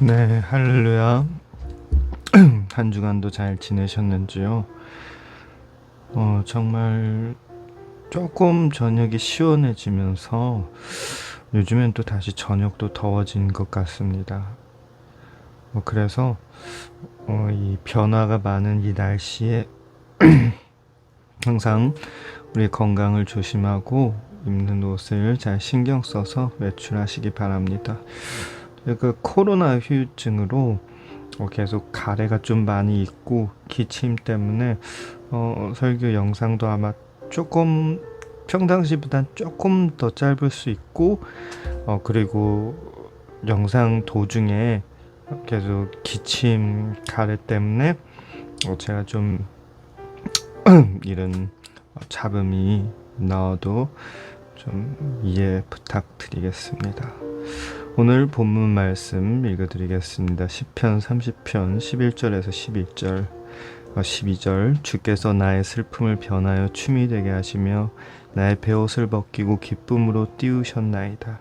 네, 할렐루야. 한 주간도 잘 지내셨는지요? 정말 조금 저녁이 시원해지면서 요즘엔 또 다시 저녁도 더워진 것 같습니다. 그래서 이 변화가 많은 이 날씨에 항상 우리 건강을 조심하고 입는 옷을 잘 신경 써서 외출하시기 바랍니다. 그 코로나 후유증으로 계속 가래가 좀 많이 있고 기침 때문에 설교 영상도 아마 조금 평상시보단 조금 더 짧을 수 있고 그리고 영상 도중에 계속 기침 가래 때문에 제가 좀 이런 잡음이 나와도 좀 이해 부탁드리겠습니다. 오늘 본문 말씀 읽어드리겠습니다. 시편 30편 11절에서 12절 주께서 나의 슬픔을 변하여 춤이 되게 하시며 나의 베옷을 벗기고 기쁨으로 띄우셨나이다.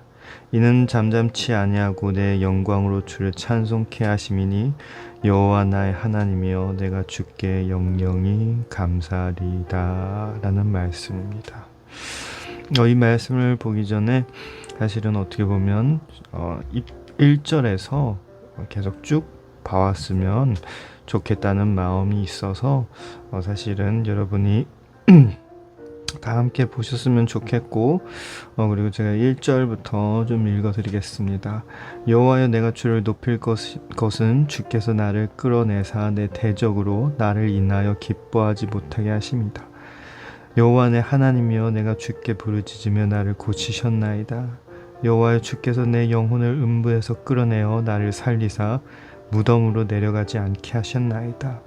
이는 잠잠치 아니하고 내 영광으로 주를 찬송케 하심이니 여호와 나의 하나님이여 내가 주께 영영이 감사리이다 라는 말씀입니다. 이 말씀을 보기 전에 사실은 어떻게 보면 1절에서 계속 쭉 봐왔으면 좋겠다는 마음이 있어서 사실은 여러분이 다 함께 보셨으면 좋겠고 그리고 제가 1절부터 좀 읽어드리겠습니다. 여호와여 내가 주를 높일 것은 주께서 나를 끌어내사 내 대적으로 나를 인하여 기뻐하지 못하게 하십니다. 여호와 내 하나님이여 내가 주께 부르짖으며 나를 고치셨나이다. 여호와여 주께서 내 영혼을 음부에서 끌어내어 나를 살리사 무덤으로 내려가지 않게 하셨나이다.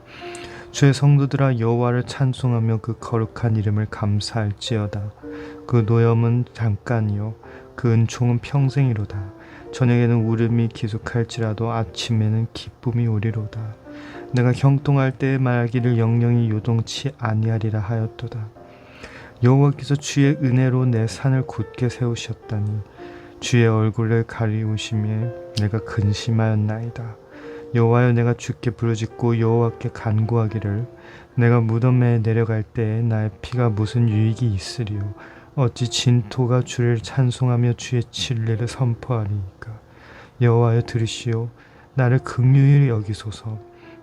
주의 성도들아 여호와를 찬송하며 그 거룩한 이름을 감사할지어다. 그 노염은 잠깐이요 그 은총은 평생이로다. 저녁에는 울음이 기숙할지라도 아침에는 기쁨이 오리로다. 내가 형통할 때에 말하기를 영영이 요동치 아니하리라 하였도다. 여호와께서 주의 은혜로 내 산을 굳게 세우셨다니 주의 얼굴을 가리우심에 내가 근심하였나이다. 여호와여 내가 주께 부르짖고 여호와께 간구하기를 내가 무덤에 내려갈 때에 나의 피가 무슨 유익이 있으리요. 어찌 진토가 주를 찬송하며 주의 진리를 선포하리이까. 여호와여 들으시오 나를 긍휼히 여기소서.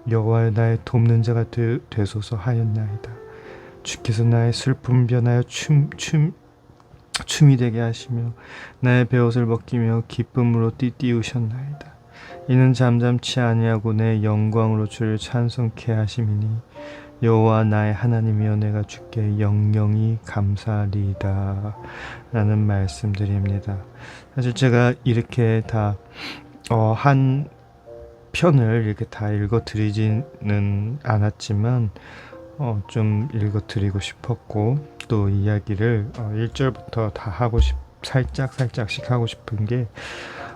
여호와여 나의 돕는 자가 되소서 하였나이다. 주께서 나의 슬픔 변하여 춤이 되게 하시며 나의 베옷을 벗기며 기쁨으로 띠띠우셨나이다. 이는 잠잠치 아니하고 내 영광으로 주를 찬송케 하심이니 여호와 나의 하나님이여 내가 주께 영영이 감사리이다 라는 말씀드립니다. 사실 제가 이렇게 다 한 편을 이렇게 다 읽어드리지는 않았지만 좀 읽어드리고 싶었고 또 이야기를 1절부터 다 하고 살짝씩 하고 싶은 게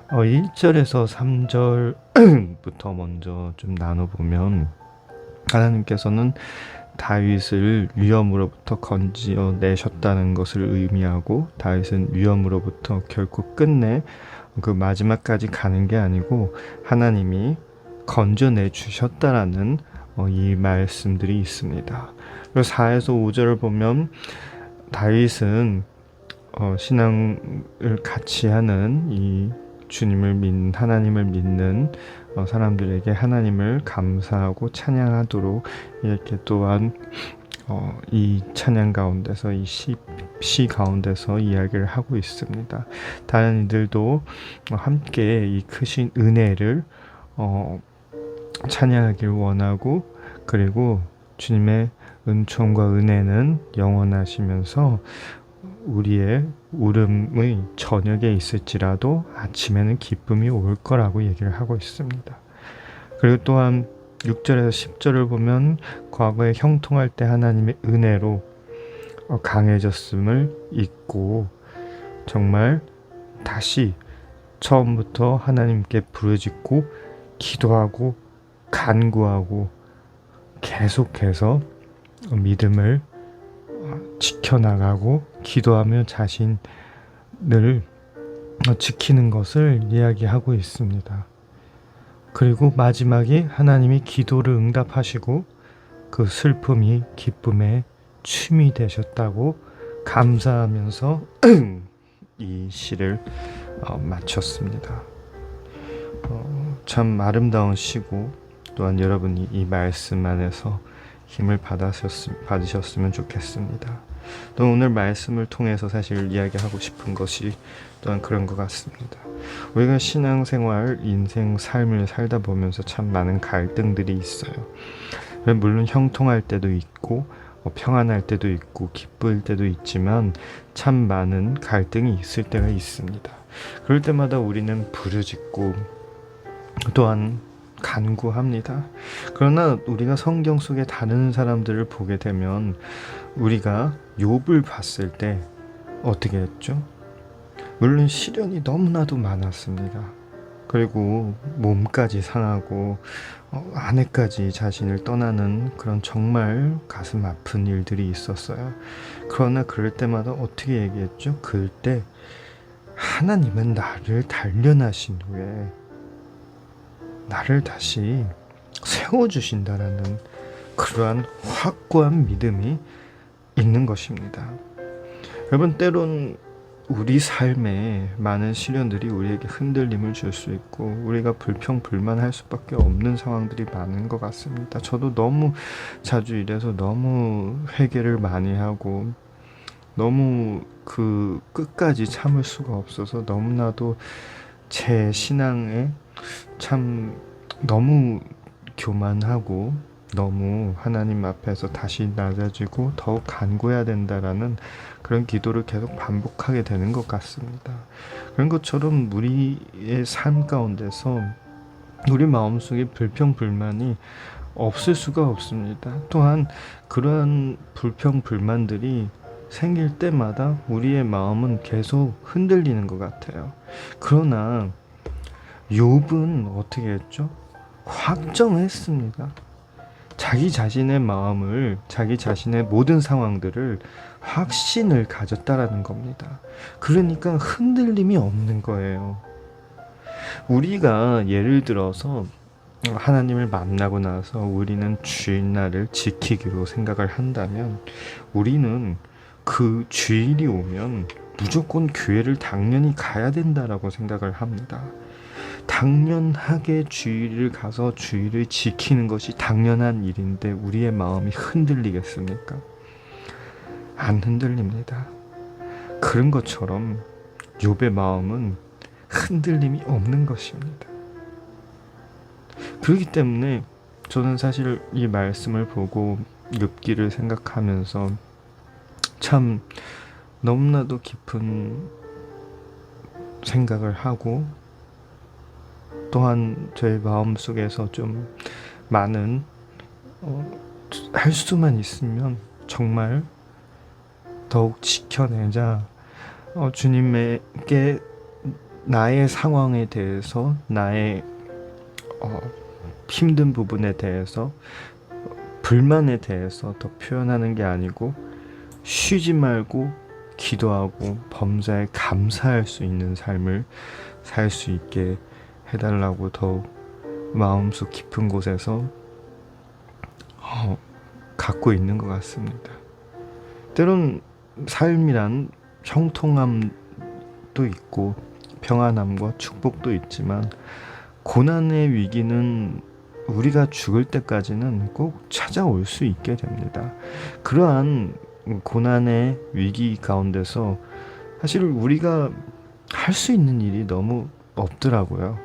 1절에서 3절부터 먼저 좀 나눠보면 하나님께서는 다윗을 위험으로부터 건져내셨다는 것을 의미하고 다윗은 위험으로부터 결코 끝내 그 마지막까지 가는 게 아니고 하나님이 건져내 주셨다라는 이 말씀들이 있습니다. 그리고 4에서 5절을 보면 다윗은 신앙을 같이 하는 이 주님을 믿는 하나님을 믿는 사람들에게 하나님을 감사하고 찬양하도록 이렇게 또한 이 찬양 가운데서 이 시 가운데서 이야기를 하고 있습니다. 다른 이들도 함께 이 크신 은혜를 찬양하길 원하고 그리고 주님의 은총과 은혜는 영원하시면서 우리의 울음의 저녁에 있을지라도 아침에는 기쁨이 올 거라고 얘기를 하고 있습니다. 그리고 또한 6절에서 10절을 보면 과거에 형통할 때 하나님의 은혜로 강해졌음을 잊고 정말 다시 처음부터 하나님께 부르짖고 기도하고 간구하고 계속해서 믿음을 지켜나가고 기도하며 자신을 지키는 것을 이야기하고 있습니다. 그리고 마지막에 하나님이 기도를 응답하시고 그 슬픔이 기쁨의 춤이 되셨다고 감사하면서 이 시를 마쳤습니다. 참 아름다운 시고, 또한 여러분이 이 말씀 안에서 힘을 받으셨으면 좋겠습니다. 또 오늘 말씀을 통해서 사실 이야기하고 싶은 것이 또한 그런 것 같습니다. 우리가 신앙생활, 인생, 삶을 살다 보면서 참 많은 갈등들이 있어요. 물론 형통할 때도 있고 평안할 때도 있고 기쁠 때도 있지만 참 많은 갈등이 있을 때가 있습니다. 그럴 때마다 우리는 부르짖고 또한 간구합니다. 그러나 우리가 성경 속의 다른 사람들을 보게 되면 우리가 욥을 봤을 때 어떻게 했죠? 물론 시련이 너무나도 많았습니다. 그리고 몸까지 상하고 아내까지 자신을 떠나는 그런 정말 가슴 아픈 일들이 있었어요. 그러나 그럴 때마다 어떻게 얘기했죠? 그럴 때 하나님은 나를 단련하신 후에 나를 다시 세워주신다라는 그러한 확고한 믿음이 있는 것입니다. 여러분, 때론 우리 삶에 많은 시련들이 우리에게 흔들림을 줄 수 있고 우리가 불평불만할 수밖에 없는 상황들이 많은 것 같습니다. 저도 너무 자주 이래서 너무 회개를 많이 하고 너무 그 끝까지 참을 수가 없어서 너무나도 제 신앙에 참 너무 교만하고 너무 하나님 앞에서 다시 낮아지고 더욱 간구해야 된다라는 그런 기도를 계속 반복하게 되는 것 같습니다. 그런 것처럼 우리의 삶 가운데서 우리 마음속에 불평불만이 없을 수가 없습니다. 또한 그러한 불평불만들이 생길 때마다 우리의 마음은 계속 흔들리는 것 같아요. 그러나 욥은 어떻게 했죠? 확정했습니다. 자기 자신의 마음을, 자기 자신의 모든 상황들을 확신을 가졌다라는 겁니다. 그러니까 흔들림이 없는 거예요. 우리가 예를 들어서 하나님을 만나고 나서 우리는 주일날을 지키기로 생각을 한다면 우리는 그 주일이 오면 무조건 교회를 당연히 가야 된다라고 생각을 합니다. 당연하게 주일을 가서 주일을 지키는 것이 당연한 일인데 우리의 마음이 흔들리겠습니까? 안 흔들립니다. 그런 것처럼 욥의 마음은 흔들림이 없는 것입니다. 그렇기 때문에 저는 사실 이 말씀을 보고 욥기를 생각하면서 참 너무나도 깊은 생각을 하고 또한 제 마음속에서 좀 많은 할 수만 있으면 정말 더욱 지켜내자, 주님에게 나의 상황에 대해서 나의 힘든 부분에 대해서 불만에 대해서 더 표현하는 게 아니고 쉬지 말고 기도하고 범사에 감사할 수 있는 삶을 살 수 있게 해달라고 더욱 마음속 깊은 곳에서 갖고 있는 것 같습니다. 때론 삶이란 형통함도 있고 평안함과 축복도 있지만 고난의 위기는 우리가 죽을 때까지는 꼭 찾아올 수 있게 됩니다. 그러한 고난의 위기 가운데서 사실 우리가 할 수 있는 일이 너무 없더라고요.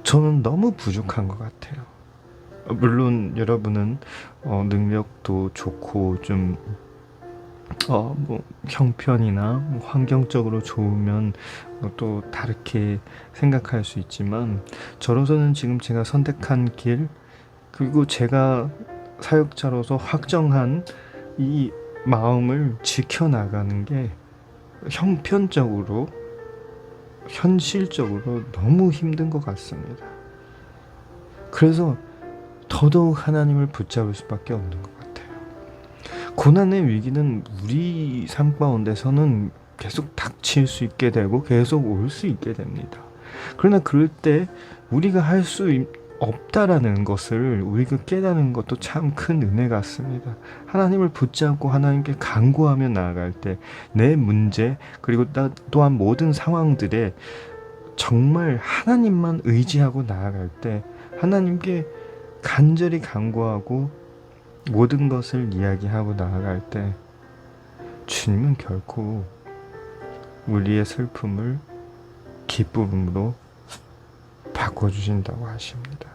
저는 너무 부족한 것 같아요. 물론 여러분은 능력도 좋고 좀 형편이나 환경적으로 좋으면 또 다르게 생각할 수 있지만 저로서는 지금 제가 선택한 길 그리고 제가 사역자로서 확정한 이 마음을 지켜나가는 게 형편적으로 현실적으로 너무 힘든 것 같습니다. 그래서 더더욱 하나님을 붙잡을 수밖에 없는 것 같아요. 고난의 위기는 우리 삶 가운데서는 계속 닥칠 수 있게 되고 계속 올 수 있게 됩니다. 그러나 그럴 때 우리가 할 수 없다라는 것을 우리가 깨닫는 것도 참 큰 은혜 같습니다. 하나님을 붙잡고 하나님께 간구하며 나아갈 때 내 문제 그리고 또한 모든 상황들에 정말 하나님만 의지하고 나아갈 때 하나님께 간절히 간구하고 모든 것을 이야기하고 나아갈 때 주님은 결코 우리의 슬픔을 기쁨으로 바꿔주신다고 하십니다.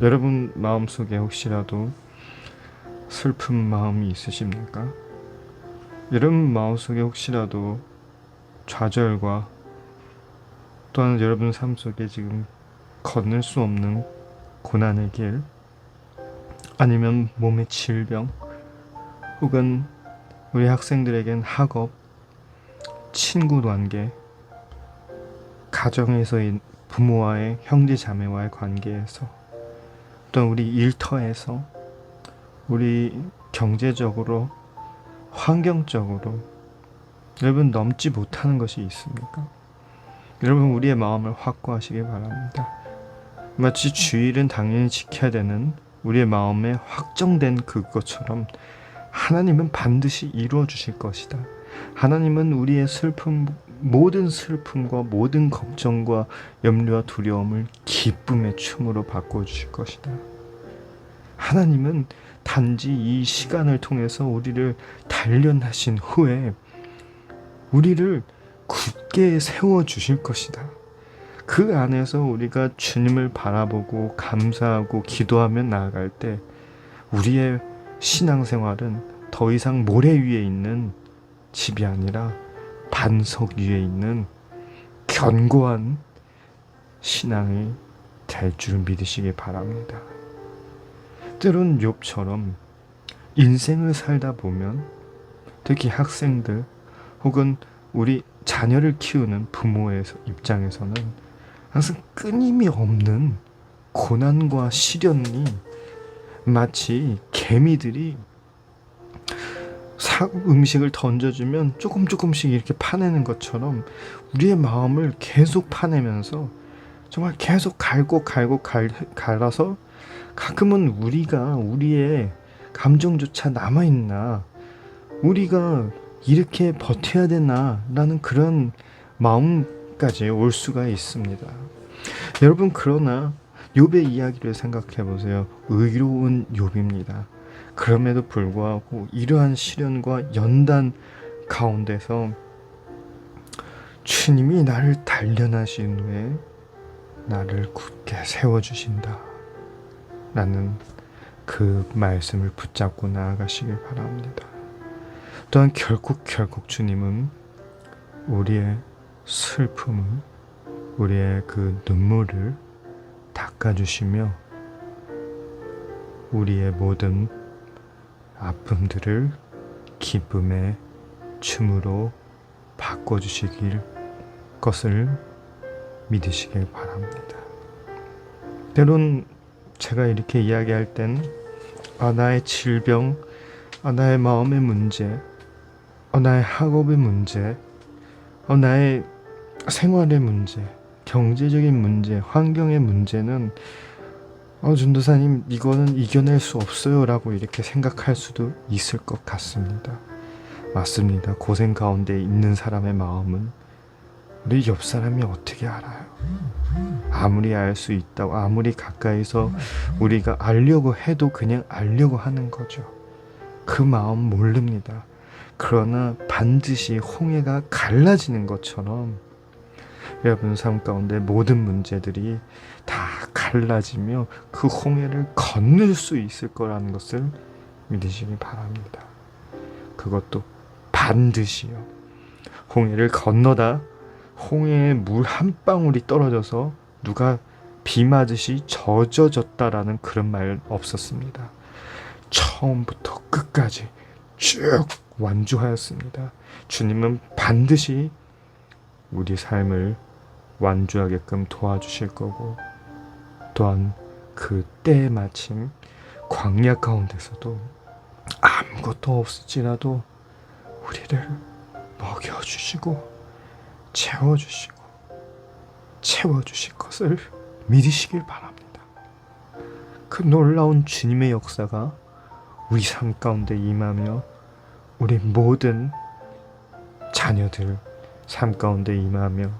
여러분 마음속에 혹시라도 슬픈 마음이 있으십니까? 여러분 마음속에 혹시라도 좌절과 또한 여러분 삶 속에 지금 건널 수 없는 고난의 길, 아니면 몸의 질병, 혹은 우리 학생들에겐 학업, 친구 관계, 가정에서의 부모와의 형제 자매와의 관계에서, 또 우리 일터에서, 우리 경제적으로, 환경적으로 여러분 넘지 못하는 것이 있습니까? 여러분 우리의 마음을 확고하시기 바랍니다. 마치 주일은 당연히 지켜야 되는 우리의 마음에 확정된 그것처럼 하나님은 반드시 이루어 주실 것이다. 하나님은 우리의 모든 슬픔과 모든 걱정과 염려와 두려움을 기쁨의 춤으로 바꿔주실 것이다. 하나님은 단지 이 시간을 통해서 우리를 단련하신 후에 우리를 굳게 세워주실 것이다. 그 안에서 우리가 주님을 바라보고 감사하고 기도하며 나아갈 때 우리의 신앙생활은 더 이상 모래 위에 있는 집이 아니라 반석 위에 있는 견고한 신앙이 될 줄 믿으시기 바랍니다. 때론 욥처럼 인생을 살다 보면 특히 학생들 혹은 우리 자녀를 키우는 부모의 입장에서는 항상 끊임이 없는 고난과 시련이 마치 개미들이 음식을 던져주면 조금씩 이렇게 파내는 것처럼 우리의 마음을 계속 파내면서 정말 계속 갈아서 가끔은 우리가 우리의 감정조차 남아있나, 우리가 이렇게 버텨야 되나 라는 그런 마음까지 올 수가 있습니다. 여러분 그러나 욥의 이야기를 생각해 보세요. 의로운 욥입니다. 그럼에도 불구하고 이러한 시련과 연단 가운데서 주님이 나를 단련하신 후에 나를 굳게 세워주신다 라는 그 말씀을 붙잡고 나아가시길 바랍니다. 또한 결국 주님은 우리의 슬픔을, 우리의 그 눈물을 닦아주시며 우리의 모든 아픔들을 기쁨의 춤으로 바꿔주시길 것을 믿으시길 바랍니다. 때론 제가 이렇게 이야기할 땐 나의 질병, 나의 마음의 문제, 나의 학업의 문제, 나의 생활의 문제, 경제적인 문제, 환경의 문제는 전도사님 이거는 이겨낼 수 없어요 라고 이렇게 생각할 수도 있을 것 같습니다. 맞습니다. 고생 가운데 있는 사람의 마음은 우리 옆 사람이 어떻게 알아요? 아무리 알 수 있다고, 아무리 가까이서 우리가 알려고 해도 그냥 알려고 하는 거죠. 그 마음 모릅니다. 그러나 반드시 홍해가 갈라지는 것처럼 여러분 삶 가운데 모든 문제들이 다 갈라지며 그 홍해를 건널 수 있을 거라는 것을 믿으시기 바랍니다. 그것도 반드시요. 홍해를 건너다 홍해에 물 한 방울이 떨어져서 누가 비 맞으시 젖어졌다라는 그런 말 없었습니다. 처음부터 끝까지 쭉 완주하였습니다. 주님은 반드시 우리 삶을 완주하게끔 도와주실 거고, 또한 그 때에 마침 광야 가운데서도 아무것도 없을지라도 우리를 먹여주시고 채워주시고 채워주실 것을 믿으시길 바랍니다. 그 놀라운 주님의 역사가 우리 삶 가운데 임하며 우리 모든 자녀들 삶 가운데 임하며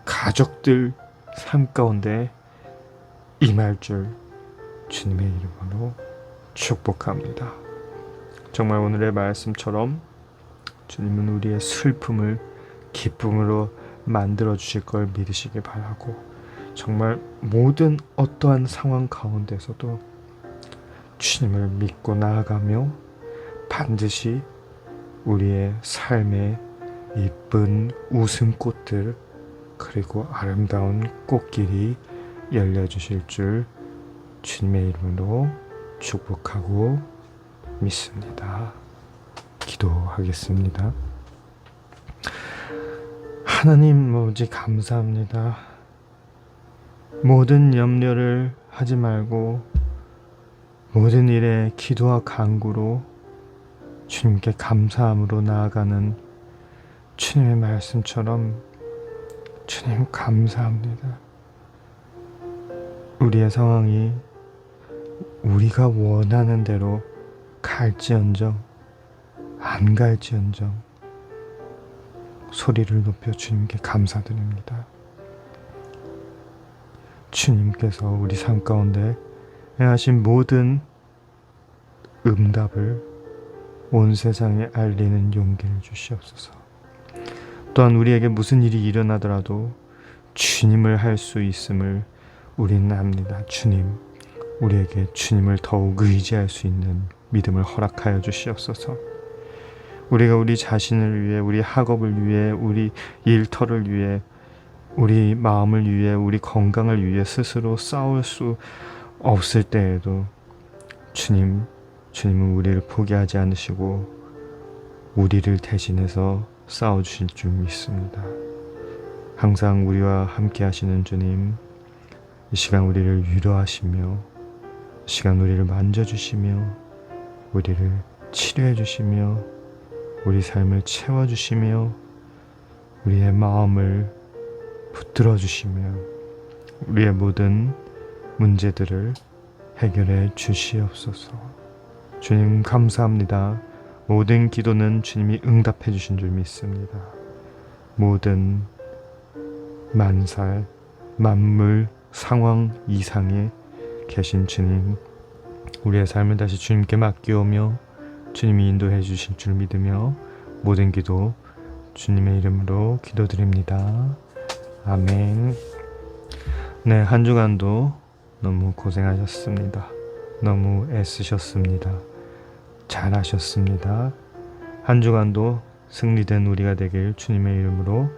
가족들 삶 가운데 임할 줄 주님의 이름으로 축복합니다. 정말 오늘의 말씀처럼 주님은 우리의 슬픔을 기쁨으로 만들어 주실 걸 믿으시길 바라고, 정말 모든 어떠한 상황 가운데서도 주님을 믿고 나아가며 반드시 우리의 삶에 이쁜 웃음꽃들 그리고 아름다운 꽃길이 열려주실 줄 주님의 이름으로 축복하고 믿습니다. 기도하겠습니다. 하나님 아버지 감사합니다. 모든 염려를 하지 말고 모든 일에 기도와 간구로 주님께 감사함으로 나아가는 주님의 말씀처럼 주님 감사합니다. 우리의 상황이 우리가 원하는 대로 갈지언정 안 갈지언정 소리를 높여 주님께 감사드립니다. 주님께서 우리 삶 가운데 행하신 모든 응답을 온 세상에 알리는 용기를 주시옵소서. 또한 우리에게 무슨 일이 일어나더라도 주님을 할 수 있음을 우리는 압니다. 주님, 우리에게 주님을 더욱 의지할 수 있는 믿음을 허락하여 주시옵소서. 우리가 우리 자신을 위해, 우리 학업을 위해, 우리 일터를 위해, 우리 마음을 위해, 우리 건강을 위해 스스로 싸울 수 없을 때에도 주님은 우리를 포기하지 않으시고 우리를 대신해서 싸워주실 줄 믿습니다. 항상 우리와 함께 하시는 주님, 이 시간 우리를 위로하시며 이 시간 우리를 만져주시며 우리를 치료해 주시며 우리 삶을 채워주시며 우리의 마음을 붙들어 주시며 우리의 모든 문제들을 해결해 주시옵소서. 주님 감사합니다. 모든 기도는 주님이 응답해 주신 줄 믿습니다. 모든 만살, 만물, 상황 이상에 계신 주님, 우리의 삶을 다시 주님께 맡기오며 주님이 인도해 주실 줄 믿으며 모든 기도 주님의 이름으로 기도드립니다. 아멘. 네, 한 주간도 너무 고생하셨습니다. 너무 애쓰셨습니다. 잘하셨습니다. 한 주간도 승리된 우리가 되길 주님의 이름으로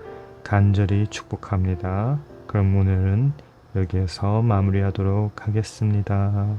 간절히 축복합니다. 그럼 오늘은 여기에서 마무리하도록 하겠습니다.